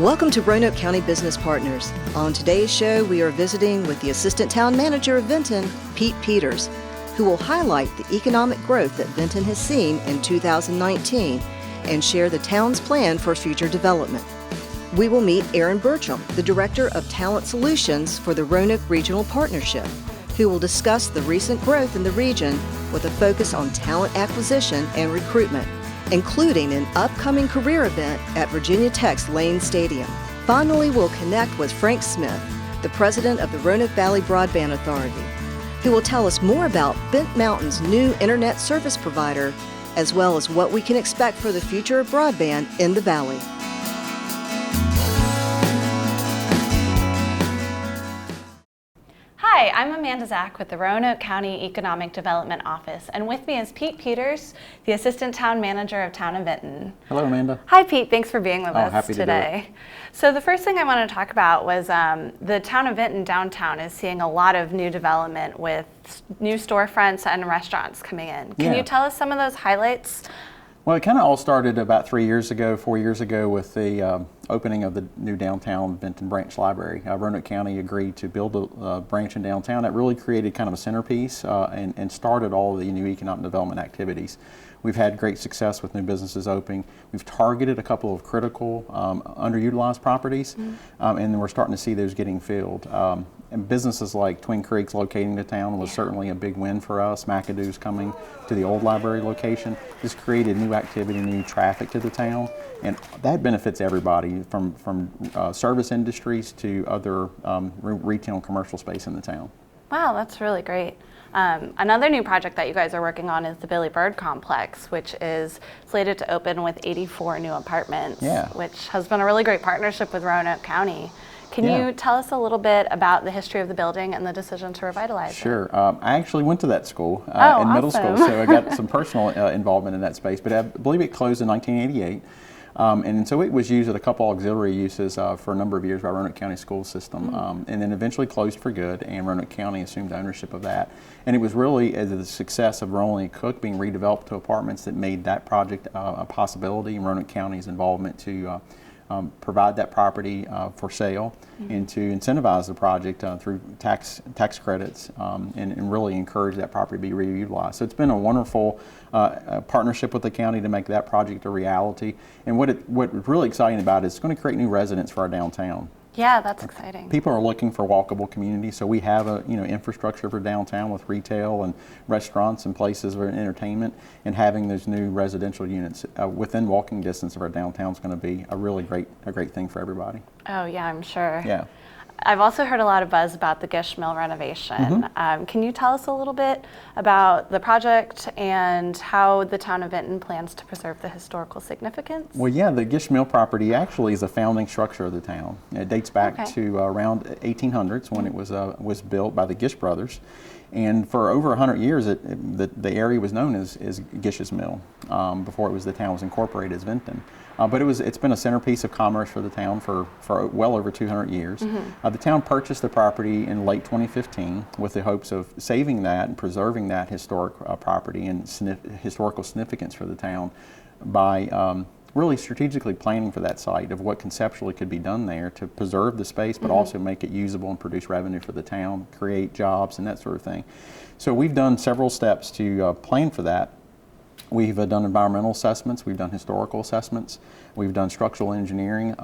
Welcome to Roanoke County Business Partners. On today's show, we are visiting with the Assistant Town Manager of Benton, Pete Peters, who will highlight the economic growth that Benton has seen in 2019 and share the town's plan for future development. We will meet Aaron Burcham, the Director of Talent Solutions for the Roanoke Regional Partnership, who will discuss the recent growth in the region with a focus on talent acquisition and recruitment, including an upcoming career event at Virginia Tech's Lane Stadium. Finally, we'll connect with Frank Smith, the president of the Roanoke Valley Broadband Authority, who will tell us more about Bent Mountain's new internet service provider, as well as what we can expect for the future of broadband in the valley. Hi, I'm Amanda Zach with the Roanoke County Economic Development Office, and with me is Pete Peters, the Assistant Town Manager of Town of Benton. Hello, Amanda. Hi, Pete. Thanks for being with us happy today. So the first thing I want to talk about was the Town of Benton downtown is seeing a lot of new development with new storefronts and restaurants coming in. Can you tell us some of those highlights? Well, it kind of all started about 4 years ago with the opening of the new downtown Benton branch library. Roanoke County agreed to build a branch in downtown that really created kind of a centerpiece and started all of the new economic development activities. We've had great success with new businesses opening. We've targeted a couple of critical underutilized properties, and we're starting to see those getting filled. And businesses like Twin Creeks locating to town was certainly a big win for us. McAdoo's coming to the old library location. This created new activity, new traffic to the town, and that benefits everybody from service industries to other retail and commercial space in the town. Wow, that's really great. Another new project that you guys are working on is the Billy Bird Complex, which is slated to open with 84 new apartments, which has been a really great partnership with Roanoke County. Can you tell us a little bit about the history of the building and the decision to revitalize it? Sure. I actually went to that school in middle school, so I got some personal involvement in that space, but I believe it closed in 1988. And so it was used at a couple auxiliary uses for a number of years by Roanoke County school system, and then eventually closed for good, and Roanoke County assumed ownership of that. And it was really as the success of Rolling Cook being redeveloped to apartments that made that project a possibility, and Roanoke County's involvement to provide that property for sale and to incentivize the project through tax credits and really encourage that property to be reutilized. So it's been a wonderful partnership with the county to make that project a reality. And what's really exciting about it is it's going to create new residents for our downtown. Yeah, that's exciting. People are looking for walkable communities, so we have a infrastructure for downtown with retail and restaurants and places for entertainment, and having those new residential units within walking distance of our downtown is going to be a really great thing for everybody. Oh yeah, I'm sure. Yeah. I've also heard a lot of buzz about the Gish Mill renovation. Can you tell us a little bit about the project and how the town of Benton plans to preserve the historical significance? Well, yeah, the Gish Mill property actually is a founding structure of the town. It dates back to around 1800s when it was built by the Gish brothers. And for over 100 years, the area was known as Gish's Mill before the town was incorporated as Benton. But it's been a centerpiece of commerce for the town for well over 200 years. The town purchased the property in late 2015 with the hopes of saving that and preserving that historic property and historical significance for the town by really strategically planning for that site of what conceptually could be done there to preserve the space, but also make it usable and produce revenue for the town, create jobs and that sort of thing. So we've done several steps to plan for that. We've done environmental assessments, we've done historical assessments, we've done structural engineering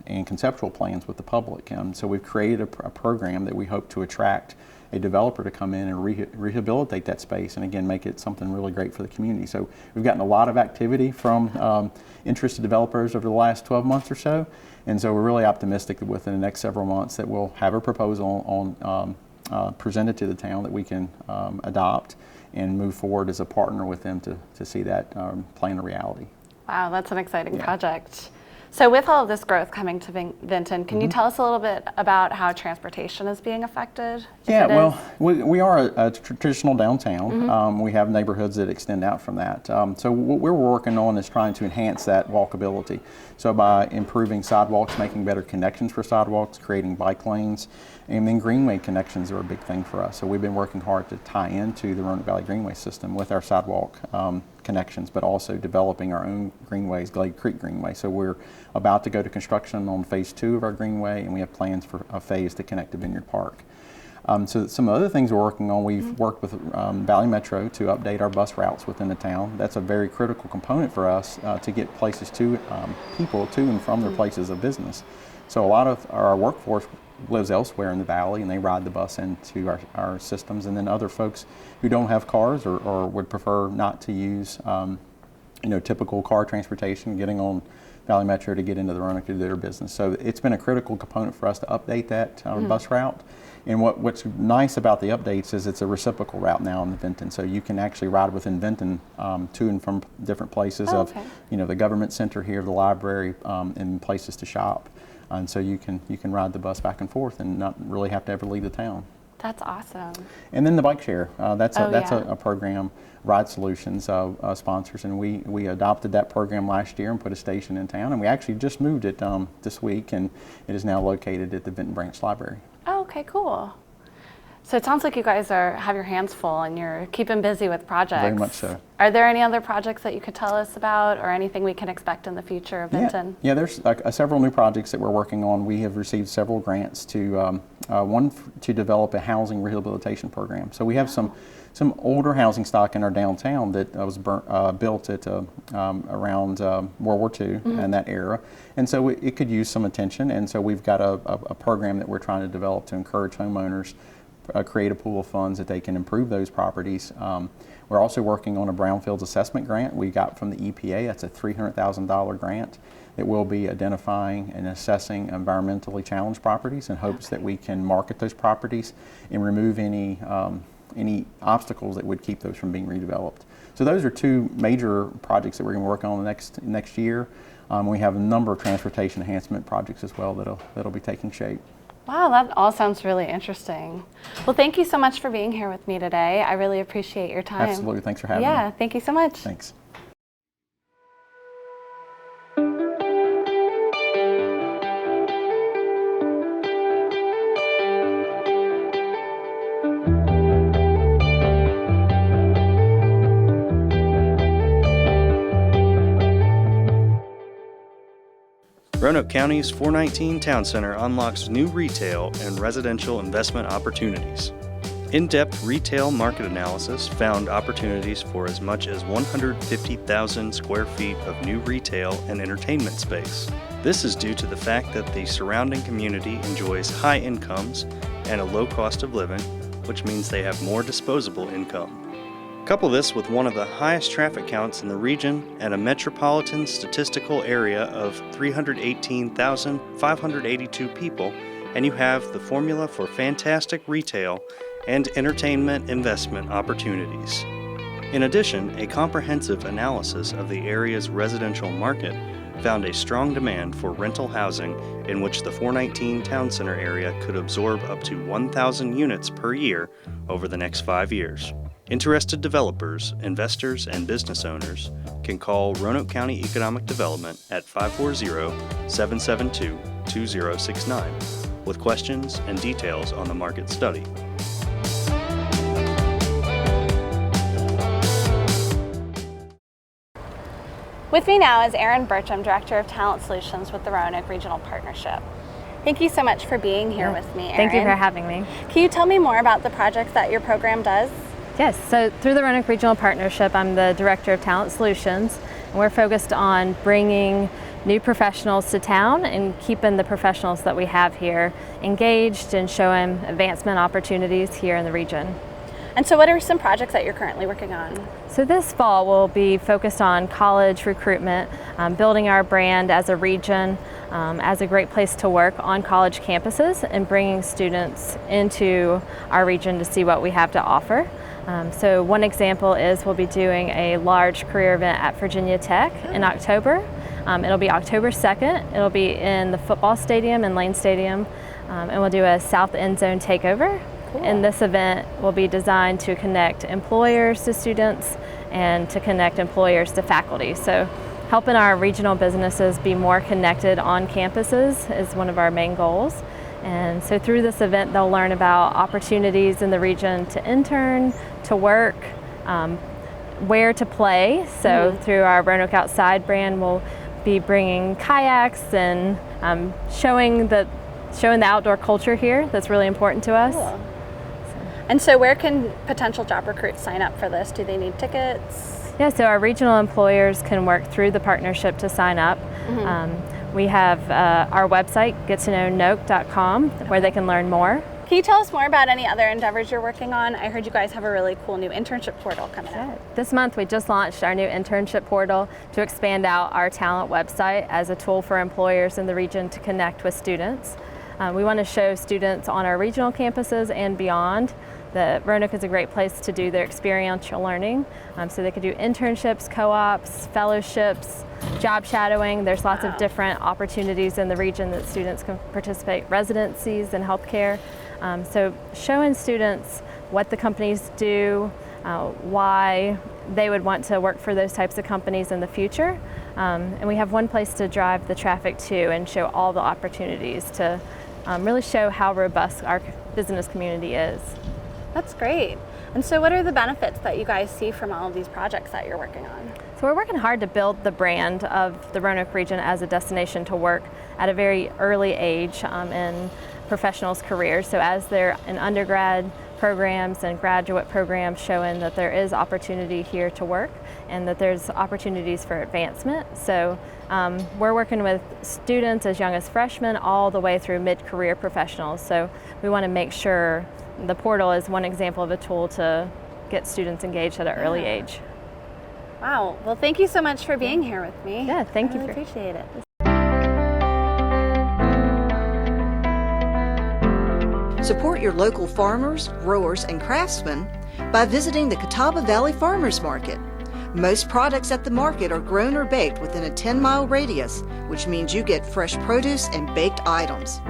and conceptual plans with the public. So we've created a program that we hope to attract a developer to come in and rehabilitate that space and again make it something really great for the community. So we've gotten a lot of activity from interested developers over the last 12 months or so, and so we're really optimistic that within the next several months that we'll have a proposal on presented to the town that we can adopt and move forward as a partner with them to see that plan a reality. Wow, that's an exciting project. So with all of this growth coming to Benton, can you tell us a little bit about how transportation is being affected? Yeah, well, we are a traditional downtown. We have neighborhoods that extend out from that. So what we're working on is trying to enhance that walkability. So by improving sidewalks, making better connections for sidewalks, creating bike lanes, and then greenway connections are a big thing for us. So we've been working hard to tie into the Roanoke Valley Greenway system with our sidewalk connections, but also developing our own greenways, Glade Creek Greenway. So we're about to go to construction on phase 2 of our greenway, and we have plans for a phase to connect to Vineyard Park. So some other things we're working on, we've worked with Valley Metro to update our bus routes within the town. That's a very critical component for us to get places to people to and from their places of business. So a lot of our workforce lives elsewhere in the valley, and they ride the bus into our systems. And then other folks who don't have cars or would prefer not to use typical car transportation, getting on Valley Metro to get into the Roanoke to do their business. So it's been a critical component for us to update that bus route. And what's nice about the updates is it's a reciprocal route now in Benton. So you can actually ride within Benton to and from different places the government center here, the library, and places to shop. And so you can ride the bus back and forth and not really have to ever leave the town. That's awesome. And then the bike share, that's a program Ride Solutions sponsors, and we adopted that program last year and put a station in town, and we actually just moved it this week, and it is now located at the Benton Branch Library. Oh, okay, cool. So it sounds like you guys have your hands full and you're keeping busy with projects. Very much so. Are there any other projects that you could tell us about, or anything we can expect in the future of Benton? Yeah, there's several new projects that we're working on. We have received several grants to one to develop a housing rehabilitation program. So we have some older housing stock in our downtown that was built at around World War II and that era, and so it could use some attention. And so we've got a program that we're trying to develop to encourage homeowners create a pool of funds that they can improve those properties. We're also working on a brownfields assessment grant we got from the EPA. That's a $300,000 grant that will be identifying and assessing environmentally challenged properties in hopes that we can market those properties and remove any obstacles that would keep those from being redeveloped. So those are two major projects that we're going to work on next year. We have a number of transportation enhancement projects as well that'll be taking shape. Wow, that all sounds really interesting. Well, thank you so much for being here with me today. I really appreciate your time. Absolutely. Thanks for having me. Yeah, thank you so much. Thanks. Roanoke County's 419 Town Center unlocks new retail and residential investment opportunities. In-depth retail market analysis found opportunities for as much as 150,000 square feet of new retail and entertainment space. This is due to the fact that the surrounding community enjoys high incomes and a low cost of living, which means they have more disposable income. Couple this with one of the highest traffic counts in the region and a metropolitan statistical area of 318,582 people, and you have the formula for fantastic retail and entertainment investment opportunities. In addition, a comprehensive analysis of the area's residential market found a strong demand for rental housing in which the 419 Town Center area could absorb up to 1,000 units per year over the next 5 years. Interested developers, investors, and business owners can call Roanoke County Economic Development at 540-772-2069 with questions and details on the market study. With me now is Erin Bertram, Director of Talent Solutions with the Roanoke Regional Partnership. Thank you so much for being here with me, Erin. Thank you for having me. Can you tell me more about the projects that your program does? Yes, so through the Roanoke Regional Partnership, I'm the Director of Talent Solutions, and we're focused on bringing new professionals to town and keeping the professionals that we have here engaged and showing advancement opportunities here in the region. And so what are some projects that you're currently working on? So this fall we'll be focused on college recruitment, building our brand as a region, as a great place to work on college campuses, and bringing students into our region to see what we have to offer. So one example is we'll be doing a large career event at Virginia Tech in October. It'll be October 2nd. It'll be in the football stadium and Lane Stadium, and we'll do a South End Zone takeover. Cool. And this event will be designed to connect employers to students and to connect employers to faculty. So helping our regional businesses be more connected on campuses is one of our main goals. And so through this event, they'll learn about opportunities in the region to intern, to work, where to play. So through our Roanoke Outside brand, we'll be bringing kayaks and showing the outdoor culture here. That's really important to us. Cool. And so where can potential job recruits sign up for this? Do they need tickets? Yeah, so our regional employers can work through the partnership to sign up. We have our website, gettoknownoke.com, where they can learn more. Can you tell us more about any other endeavors you're working on? I heard you guys have a really cool new internship portal coming out. This month we just launched our new internship portal to expand out our talent website as a tool for employers in the region to connect with students. We want to show students on our regional campuses and beyond that Roanoke is a great place to do their experiential learning. So they could do internships, co-ops, fellowships, job shadowing. There's lots of different opportunities in the region that students can participate, residencies and healthcare. So showing students what the companies do, why they would want to work for those types of companies in the future. And we have one place to drive the traffic to and show all the opportunities to really show how robust our business community is. That's great. And so what are the benefits that you guys see from all of these projects that you're working on? So we're working hard to build the brand of the Roanoke region as a destination to work at a very early age in professionals' careers. So as they're in undergrad programs and graduate programs, showing that there is opportunity here to work and that there's opportunities for advancement. So we're working with students as young as freshmen all the way through mid-career professionals. So we want to make sure the portal is one example of a tool to get students engaged at an early age. Wow. Well, thank you so much for being here with me. Yeah, thank you. I really appreciate it. Support your local farmers, growers, and craftsmen by visiting the Catawba Valley Farmers Market. Most products at the market are grown or baked within a 10-mile radius, which means you get fresh produce and baked items.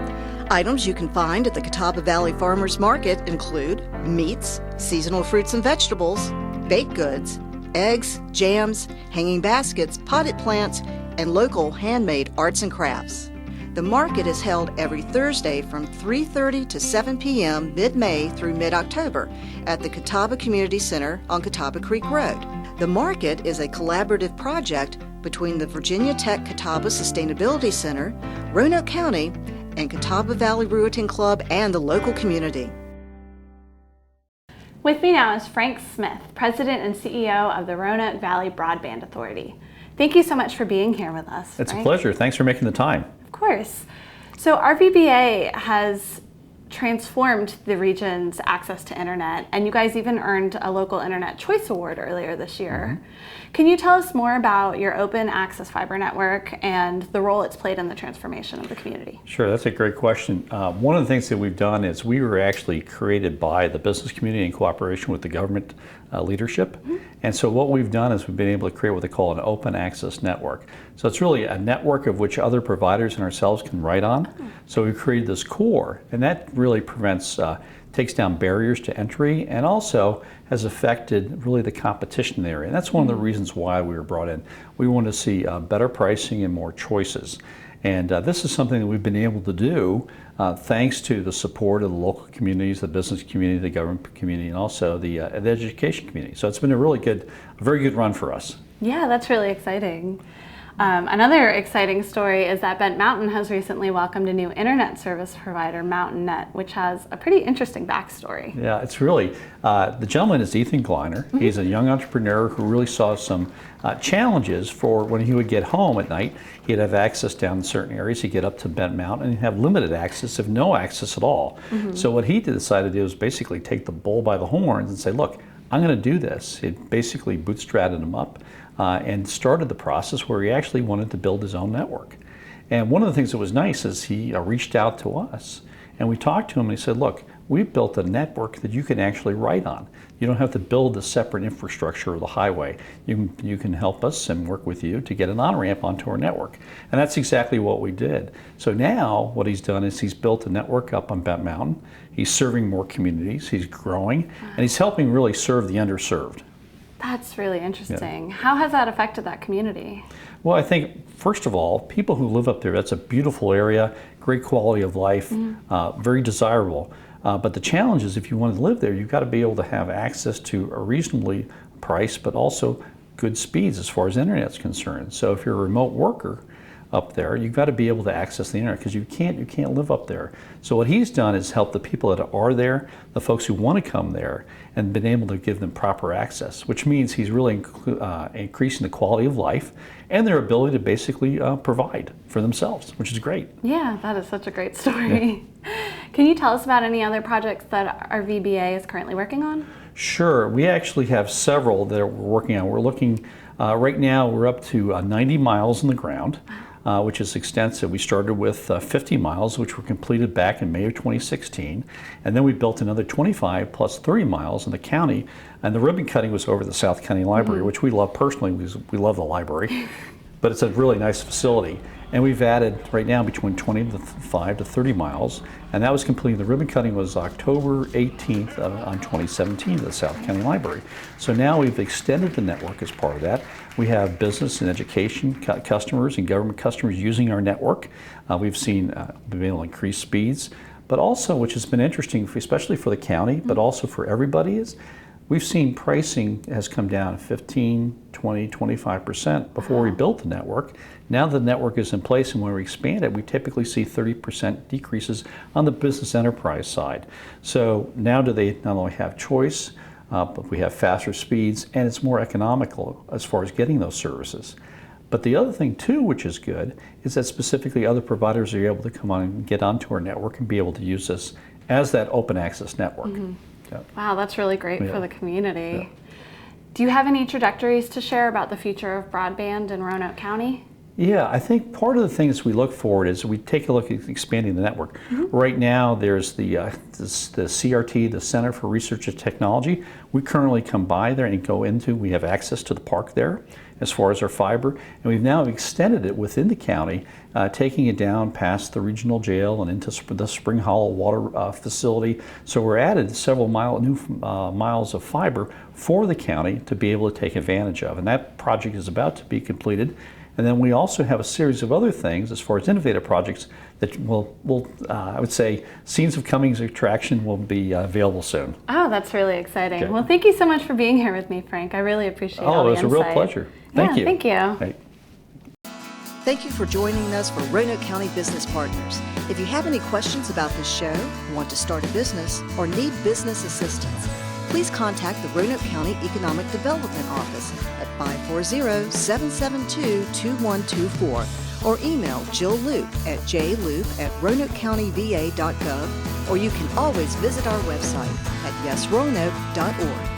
Items you can find at the Catawba Valley Farmers Market include meats, seasonal fruits and vegetables, baked goods, eggs, jams, hanging baskets, potted plants, and local handmade arts and crafts. The market is held every Thursday from 3:30 to 7 p.m. mid-May through mid-October at the Catawba Community Center on Catawba Creek Road. The market is a collaborative project between the Virginia Tech Catawba Sustainability Center, Roanoke County, and Catawba Valley Rueting Club and the local community. With me now is Frank Smith, President and CEO of the Roanoke Valley Broadband Authority. Thank you so much for being here with us. It's a pleasure. Thanks for making the time. Of course. So RVBA has transformed the region's access to internet, and you guys even earned a local Internet Choice Award earlier this year. Can you tell us more about your open access fiber network and the role it's played in the transformation of the community? Sure, that's a great question. One of the things that we've done is we were actually created by the business community in cooperation with the government leadership. And so what we've done is we've been able to create what they call an open access network. So it's really a network of which other providers and ourselves can write on. So we've created this core, and that really takes down barriers to entry and also has affected really the competition in the area. And that's one of the reasons why we were brought in. We want to see better pricing and more choices. And this is something that we've been able to do thanks to the support of the local communities, the business community, the government community, and also the education community. So it's been a very good run for us. Yeah, that's really exciting. Another exciting story is that Bent Mountain has recently welcomed a new internet service provider, MountainNet, which has a pretty interesting backstory. Yeah, it's really, the gentleman is Ethan Kleiner. He's a young entrepreneur who really saw some challenges for when he would get home at night. He'd have access down in certain areas. He'd get up to Bent Mountain and he'd have limited access, if no access at all. So what he decided to do was basically take the bull by the horns and say, look, I'm going to do this. It basically bootstrapped him up and started the process where he actually wanted to build his own network. And one of the things that was nice is he reached out to us and we talked to him and he said, look, we've built a network that you can actually write on. You don't have to build a separate infrastructure of the highway. You can help us and work with you to get an on-ramp onto our network. And that's exactly what we did. So now what he's done is he's built a network up on Bent Mountain. He's serving more communities, he's growing, and he's helping really serve the underserved. That's really interesting. Yeah. How has that affected that community? Well, I think, first of all, people who live up there, that's a beautiful area, great quality of life, very desirable. But the challenge is if you want to live there, you've got to be able to have access to a reasonably price, but also good speeds as far as internet's concerned. So if you're a remote worker up there, you've got to be able to access the internet, because you can't live up there. So what he's done is help the people that are there, the folks who want to come there, and been able to give them proper access, which means he's really increasing the quality of life and their ability to basically provide for themselves, which is great. Yeah, that is such a great story. Yeah. Can you tell us about any other projects that our VBA is currently working on? Sure, we actually have several that we're working on. We're looking, right now we're up to 90 miles in the ground, which is extensive. We started with 50 miles, which were completed back in May of 2016, and then we built another 25 plus 30 miles in the county, and the ribbon cutting was over at the South County Library, which we love personally, because we love the library, but it's a really nice facility. And we've added right now between 25 to 30 miles, and that was completed. The ribbon cutting was October 18th on 2017 at the South County Library. So now we've extended the network as part of that. We have business and education customers and government customers using our network. We've been able to increase speeds, but also, which has been interesting, especially for the county, but also for everybody, is we've seen pricing has come down 15, 20, 25% before we built the network. Now the network is in place, and when we expand it, we typically see 30% decreases on the business enterprise side. So now do they not only have choice, but we have faster speeds, and it's more economical as far as getting those services. But the other thing too, which is good, is that specifically other providers are able to come on and get onto our network and be able to use this as that open access network. Yeah. Wow, that's really great for the community. Yeah. Do you have any trajectories to share about the future of broadband in Roanoke County? Yeah, I think part of the things we look forward is we take a look at expanding the network. Right now there's the CRT, the Center for Research and Technology. We currently come by there and go into, we have access to the park there as far as our fiber, and we've now extended it within the county, taking it down past the regional jail and into the Spring Hollow water facility. So we're added several new miles of fiber for the county to be able to take advantage of, and that project is about to be completed. And then we also have a series of other things as far as innovative projects that will I would say, scenes of coming attraction will be available soon. Oh, that's really exciting. Okay. Well, thank you so much for being here with me, Frank. I really appreciate all the insight. Oh, it was a real pleasure. Thank you. Thank you. Right. Thank you for joining us for Roanoke County Business Partners. If you have any questions about this show, want to start a business, or need business assistance, please contact the Roanoke County Economic Development Office at 540-772-2124 or email Jill Loop at jloop@roanokecountyva.gov, or you can always visit our website at yesroanoke.org.